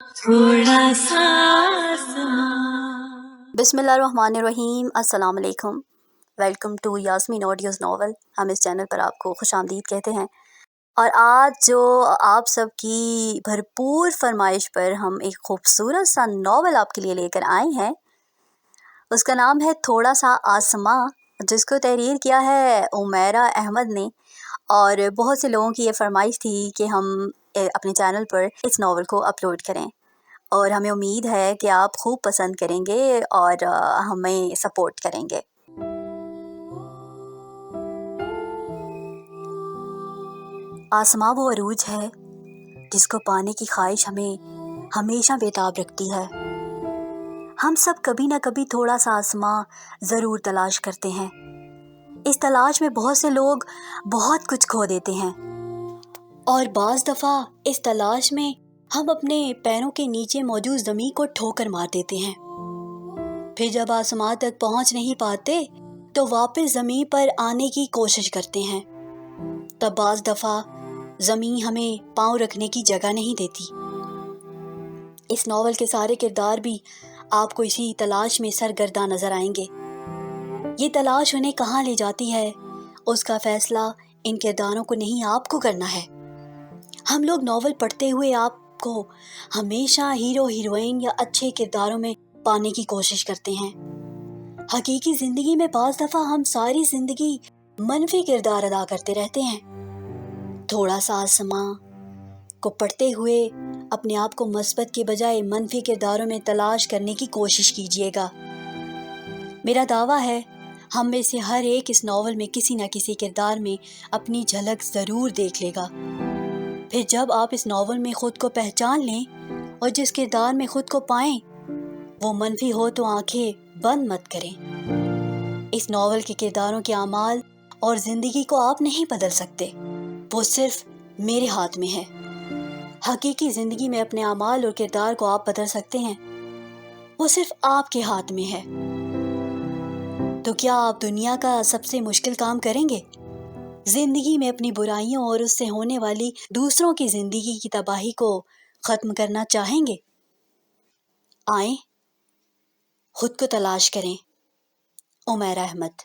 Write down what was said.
थोड़ा सा बिस्मिल्लाहिर्रहमानिर्रहीम। अस्सलाम वालेकुम। Welcome to Yasmeen audios novel. हम इस चैनल पर आपको खुशामदीद कहते हैं। और आज जो आप सबकी भरपूर फरमाइश पर हम एक खूबसूरत सा नावल आपके लिए लेकर आए हैं, उसका नाम है थोड़ा सा आसमां, जिसको तहरीर किया है उमैरा अहमद ने। और बहुत से लोगों की ये फरमाइश थी कि हम अपने चैनल पर इस नावल को अपलोड करें, और हमें उम्मीद है कि आप खूब पसंद करेंगे और हमें सपोर्ट करेंगे। आसमां वो अरूज है जिसको पाने की ख्वाहिश हमें हमेशा बेताब रखती है। हम सब कभी ना कभी थोड़ा सा आसमां ज़रूर तलाश करते हैं। इस तलाश में बहुत से लोग बहुत कुछ खो देते हैं, और बाज़ दफ़ा इस तलाश में हम अपने पैरों के नीचे मौजूद ज़मीन को ठोकर मार देते हैं। फिर जब आसमां तक पहुंच नहीं पाते तो वापस ज़मीन पर आने की कोशिश करते हैं। तब बाज़ दफ़ा ज़मीन हमें पाँव रखने की जगह नहीं देती। इस नावल के सारे किरदार भी आपको इसी तलाश में सरगर्दा नज़र आएंगे। ये तलाश उन्हें कहाँ ले जाती है, उसका फ़ैसला इन किरदारों को नहीं, आपको करना है। हम लोग नावल पढ़ते हुए आपको हमेशा हीरो हीरोइन या अच्छे किरदारों में पाने की कोशिश करते हैं। हकीकी ज़िंदगी में बाज़ दफ़ा हम सारी ज़िंदगी मनफी किरदार अदा करते रहते हैं। थोड़ा सा आसमां को पढ़ते हुए अपने आप को मस्बत के बजाय मनफी किरदारों में तलाश करने की कोशिश कीजिएगा। मेरा दावा है हम में से हर एक इस नावल में किसी न किसी किरदार में अपनी झलक ज़रूर देख लेगा। फिर जब आप इस नावल में ख़ुद को पहचान लें और जिस किरदार में ख़ुद को पाएं वो मनफी हो तो आंखें बंद मत करें। इस नावल के किरदारों के आमाल और ज़िंदगी को आप नहीं बदल सकते, वो सिर्फ मेरे हाथ में है। हकीकी ज़िंदगी में अपने आमाल और किरदार को आप बदल सकते हैं, वो सिर्फ आपके हाथ में है। तो क्या आप दुनिया का सबसे मुश्किल काम करेंगे? ज़िंदगी में अपनी बुराइयों और उससे होने वाली दूसरों की ज़िंदगी की तबाही को ख़त्म करना चाहेंगे? आएं, खुद को तलाश करें। उमैरा अहमद।